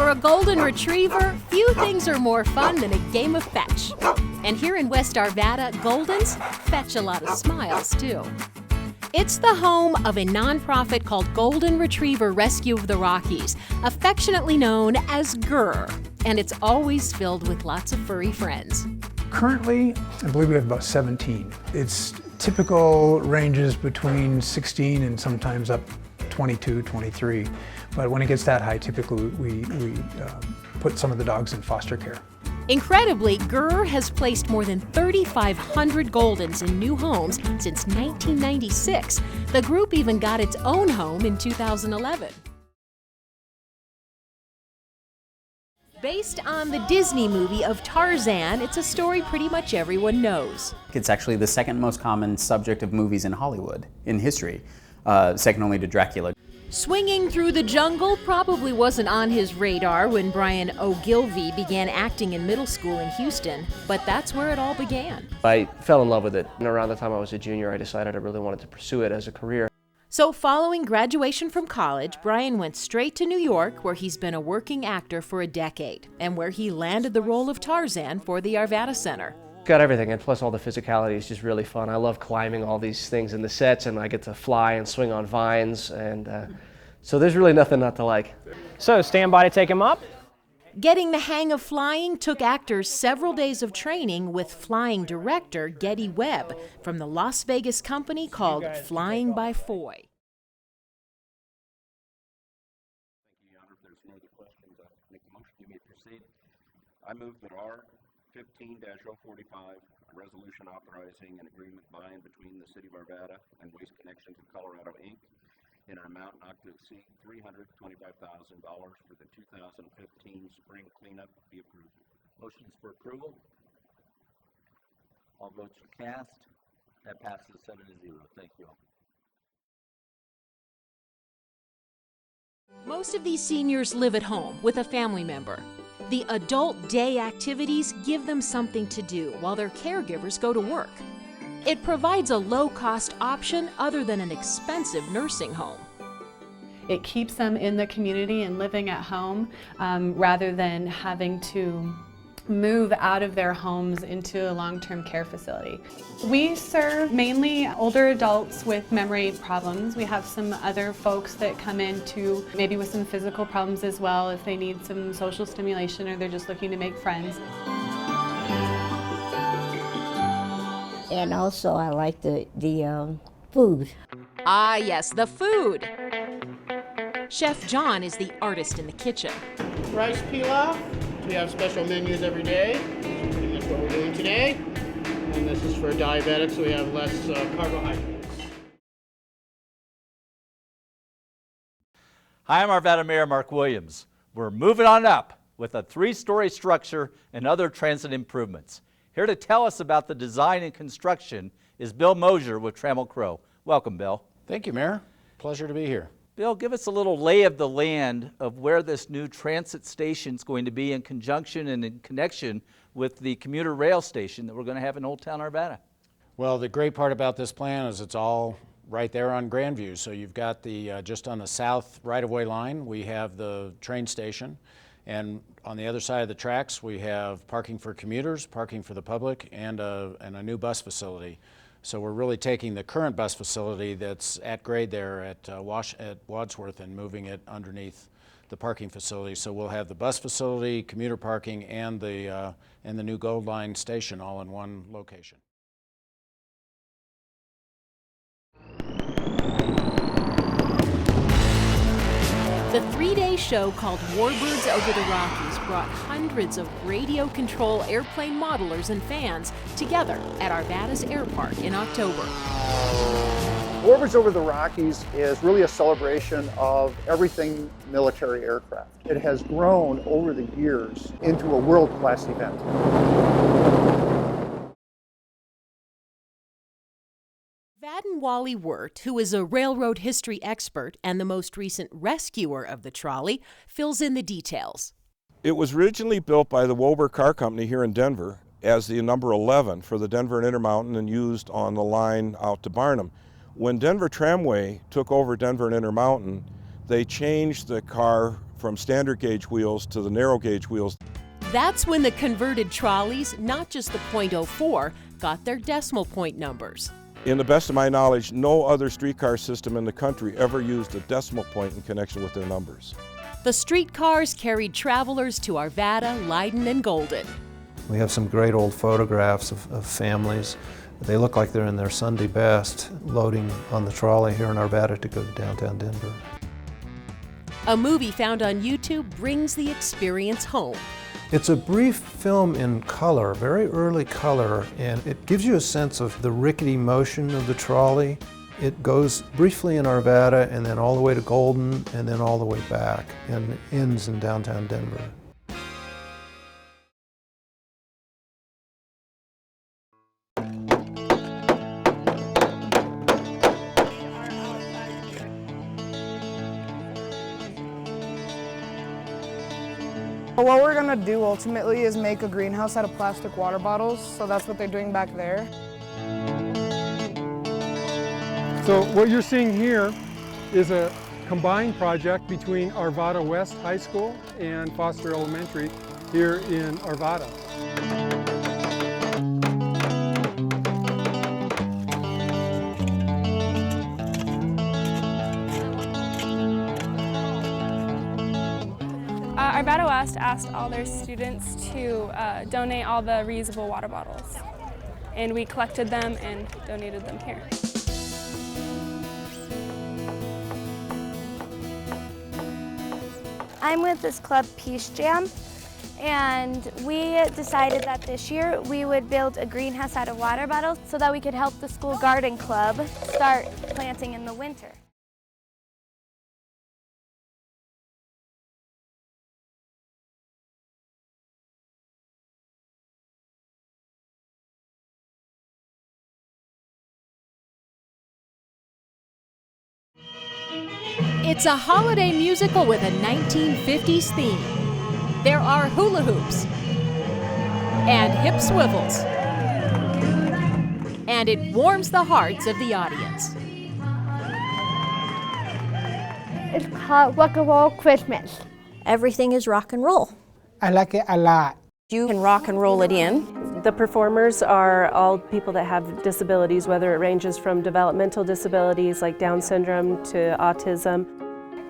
For a golden retriever, few things are more fun than a game of fetch. And here in West Arvada, Goldens fetch a lot of smiles, too. It's the home of a nonprofit called Golden Retriever Rescue of the Rockies, affectionately known as GRR, and it's always filled with lots of furry friends. Currently, I believe we have about 17. It's typical ranges between 16 and sometimes up 22, 23. But when it gets that high, typically we put some of the dogs in foster care. Incredibly, GRR has placed more than 3,500 Goldens in new homes since 1996. The group even got its own home in 2011. Based on the Disney movie of Tarzan, it's a story pretty much everyone knows. It's actually the second most common subject of movies in Hollywood, in history, second only to Dracula. Swinging through the jungle probably wasn't on his radar when Brian Ogilvy began acting in middle school in Houston, but that's where it all began. I fell in love with it, and around the time I was a junior, I decided I really wanted to pursue it as a career. So following graduation from college, Brian went straight to New York, where he's been a working actor for a decade, and where he landed the role of Tarzan for the Arvada Center. Got everything, and plus all the physicality is just really fun. I love climbing all these things in the sets, and I get to fly and swing on vines, and so there's really nothing not to like. So stand by to take him up. Getting the hang of flying took actors several days of training with flying director Getty Webb from the Las Vegas company called Flying by Foy. I move that R-15-045, a resolution authorizing an agreement by and between the City of Arvada and Waste Connections of Colorado, Inc., in an amount not to exceed $325,000 for the 2015 spring cleanup be approved. Motions for approval. All votes are cast. That passes 7-0. Thank you all. Most of these seniors live at home with a family member. The adult day activities give them something to do while their caregivers go to work. It provides a low-cost option other than an expensive nursing home. It keeps them in the community and living at home rather than having to move out of their homes into a long-term care facility. We serve mainly older adults with memory problems. We have some other folks that come in to maybe with some physical problems as well if they need some social stimulation or they're just looking to make friends. And also I like the food. Ah yes, the food. Chef John is the artist in the kitchen. Rice pilaf. We have special menus every day. That's pretty much what we're doing today. And this is for diabetics, so we have less carbohydrates. Hi, I'm Arvada Mayor Mark Williams. We're moving on up with a 3-story structure and other transit improvements. Here to tell us about the design and construction is Bill Mosier with Trammell Crow. Welcome, Bill. Thank you, Mayor. Pleasure to be here. Bill, give us a little lay of the land of where this new transit station is going to be in conjunction and in connection with the commuter rail station that we're going to have in Old Town Arvada. Well, the great part about this plan is it's all right there on Grandview. So you've got the, just on the south right-of-way line, we have the train station. And on the other side of the tracks, we have parking for commuters, parking for the public, and a new bus facility. So we're really taking the current bus facility that's at grade there at Wadsworth and moving it underneath the parking facility. So we'll have the bus facility, commuter parking, and the new Gold Line station all in one location. The 3-day show called Warbirds Over the Rockies brought hundreds of radio-control airplane modelers and fans together at Arvada's Air Park in October. Warbirds Over the Rockies is really a celebration of everything military aircraft. It has grown over the years into a world-class event. Vadden Wally Wirt, who is a railroad history expert and the most recent rescuer of the trolley, fills in the details. It was originally built by the Wober Car Company here in Denver as the number 11 for the Denver and Intermountain and used on the line out to Barnum. When Denver Tramway took over Denver and Intermountain, they changed the car from standard gauge wheels to the narrow gauge wheels. That's when the converted trolleys, not just the .04, got their decimal point numbers. In the best of my knowledge, no other streetcar system in the country ever used a decimal point in connection with their numbers. The streetcars carried travelers to Arvada, Leiden, and Golden. We have some great old photographs of families. They look like they're in their Sunday best, loading on the trolley here in Arvada to go to downtown Denver. A movie found on YouTube brings the experience home. It's a brief film in color, very early color, and it gives you a sense of the rickety motion of the trolley. It goes briefly in Arvada and then all the way to Golden and then all the way back and ends in downtown Denver. What we're gonna do ultimately is make a greenhouse out of plastic water bottles, so that's what they're doing back there. So what you're seeing here is a combined project between Arvada West High School and Foster Elementary here in Arvada. Arvada West asked all their students to donate all the reusable water bottles, and we collected them and donated them here. I'm with this club, Peace Jam, and we decided that this year we would build a greenhouse out of water bottles so that we could help the school garden club start planting in the winter. It's a holiday musical with a 1950s theme. There are hula hoops and hip swivels, and it warms the hearts of the audience. It's called Rock and Roll Christmas. Everything is rock and roll. I like it a lot. You can rock and roll it in. The performers are all people that have disabilities, whether it ranges from developmental disabilities like Down syndrome to autism.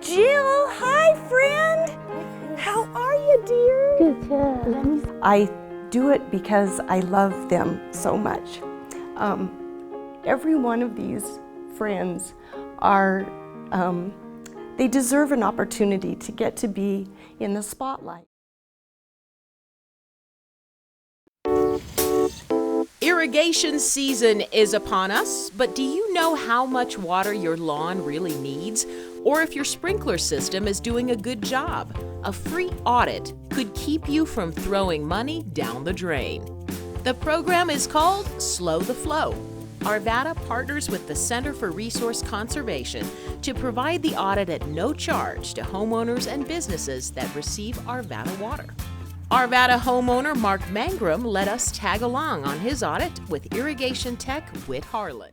Jill, hi friend! How are you, dear? Good job. I do it because I love them so much. Every one of these friends are, they deserve an opportunity to get to be in the spotlight. Irrigation season is upon us, but do you know how much water your lawn really needs? Or if your sprinkler system is doing a good job? A free audit could keep you from throwing money down the drain. The program is called Slow the Flow. Arvada partners with the Center for Resource Conservation to provide the audit at no charge to homeowners and businesses that receive Arvada water. Arvada homeowner Mark Mangrum let us tag along on his audit with irrigation tech Whit Harlan.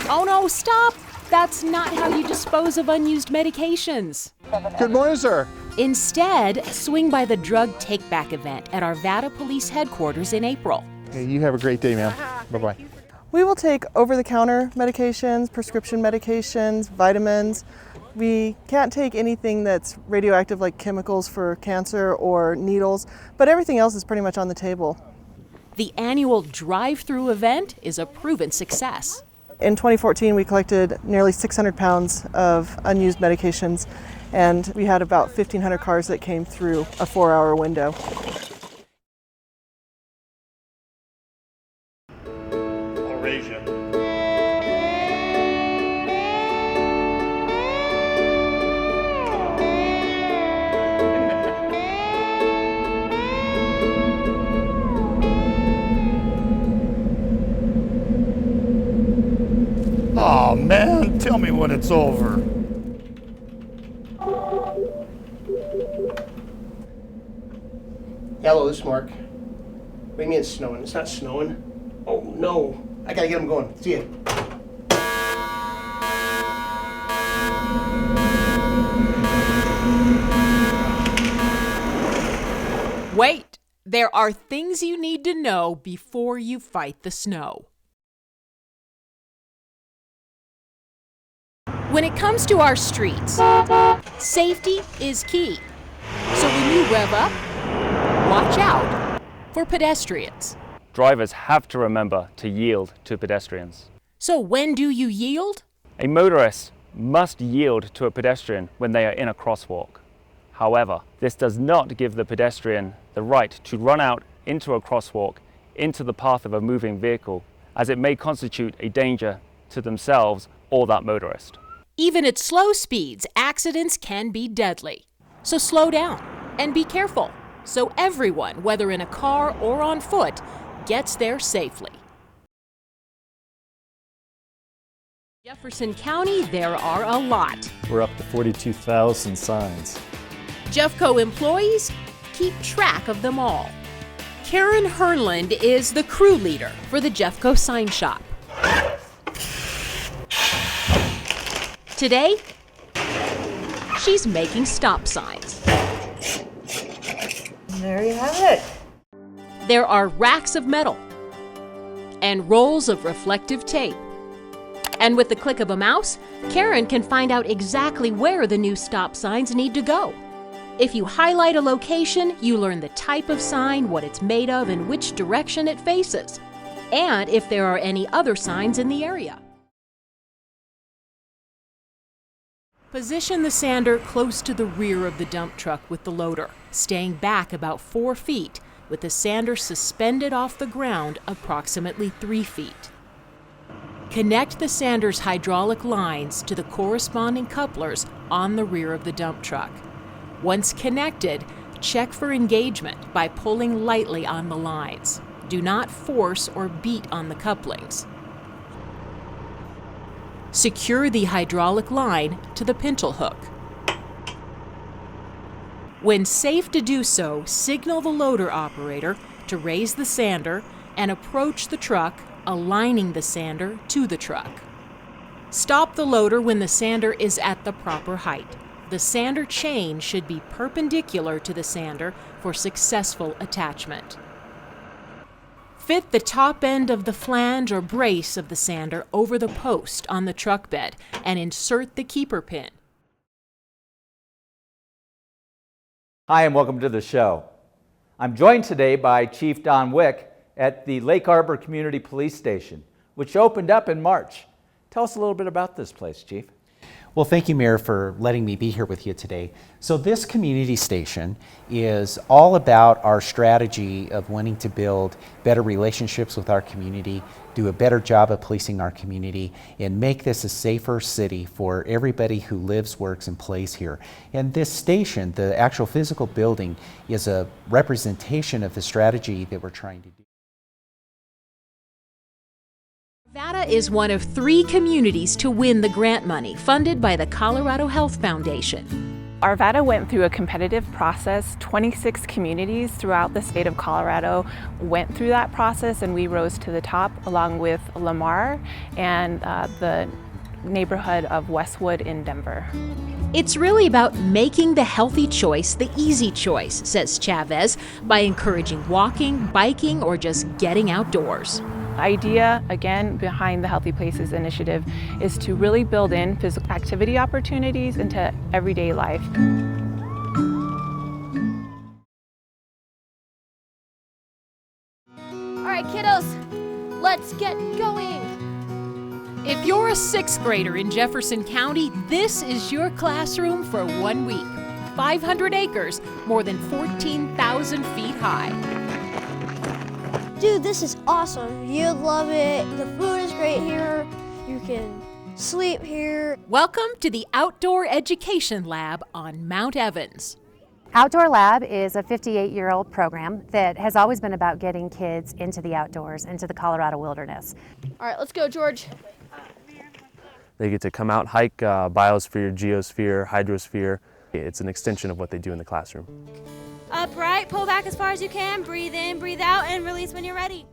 Oh no, stop! That's not how you dispose of unused medications. Good morning, sir. Instead, swing by the Drug Take-Back event at Arvada Police Headquarters in April. Hey, you have a great day, ma'am. Bye-bye. We will take over-the-counter medications, prescription medications, vitamins. We can't take anything that's radioactive like chemicals for cancer or needles, but everything else is pretty much on the table. The annual drive-through event is a proven success. In 2014, we collected nearly 600 pounds of unused medications, and we had about 1,500 cars that came through a 4-hour window. I'll raise you. Oh man, tell me when it's over. Hello, this is Mark. What do you mean it's snowing? It's not snowing. Oh no, I gotta get them going. See ya. Wait, there are things you need to know before you fight the snow. When it comes to our streets, safety is key. So when you rev up, watch out for pedestrians. Drivers have to remember to yield to pedestrians. So when do you yield? A motorist must yield to a pedestrian when they are in a crosswalk. However, this does not give the pedestrian the right to run out into a crosswalk into the path of a moving vehicle, as it may constitute a danger to themselves or that motorist. Even at slow speeds, accidents can be deadly. So slow down and be careful, so everyone, whether in a car or on foot, gets there safely. Jefferson County, there are a lot. We're up to 42,000 signs. Jeffco employees keep track of them all. Karen Hernland is the crew leader for the Jeffco Sign Shop. Today, she's making stop signs. There you have it. There are racks of metal and rolls of reflective tape. And with the click of a mouse, Karen can find out exactly where the new stop signs need to go. If you highlight a location, you learn the type of sign, what it's made of, and which direction it faces, and if there are any other signs in the area. Position the sander close to the rear of the dump truck with the loader, staying back about 4 feet, with the sander suspended off the ground approximately 3 feet. Connect the sander's hydraulic lines to the corresponding couplers on the rear of the dump truck. Once connected, check for engagement by pulling lightly on the lines. Do not force or beat on the couplings. Secure the hydraulic line to the pintle hook. When safe to do so, signal the loader operator to raise the sander and approach the truck, aligning the sander to the truck. Stop the loader when the sander is at the proper height. The sander chain should be perpendicular to the sander for successful attachment. Fit the top end of the flange or brace of the sander over the post on the truck bed and insert the keeper pin. Hi, and welcome to the show. I'm joined today by Chief Don Wick at the Lake Arbor Community Police Station, which opened up in March. Tell us a little bit about this place, Chief. Well, thank you, Mayor, for letting me be here with you today. So this community station is all about our strategy of wanting to build better relationships with our community, do a better job of policing our community, and make this a safer city for everybody who lives, works, and plays here. And this station, the actual physical building, is a representation of the strategy that we're trying to do. Arvada is one of 3 communities to win the grant money funded by the Colorado Health Foundation. Arvada went through a competitive process. 26 communities throughout the state of Colorado went through that process, and we rose to the top along with Lamar and the neighborhood of Westwood in Denver. It's really about making the healthy choice the easy choice, says Chavez, by encouraging walking, biking, or just getting outdoors. The idea, again, behind the Healthy Places initiative is to really build in physical activity opportunities into everyday life. All right, kiddos, let's get going. If you're a 6th grader in Jefferson County, this is your classroom for 1 week. 500 acres, more than 14,000 feet high. Dude, this is awesome. You'd love it. The food is great here. You can sleep here. Welcome to the Outdoor Education Lab on Mount Evans. Outdoor Lab is a 58-year-old program that has always been about getting kids into the outdoors, into the Colorado wilderness. All right, let's go, George. They get to come out, hike biosphere, geosphere, hydrosphere. It's an extension of what they do in the classroom. Upright, pull back as far as you can, breathe in, breathe out, and release when you're ready.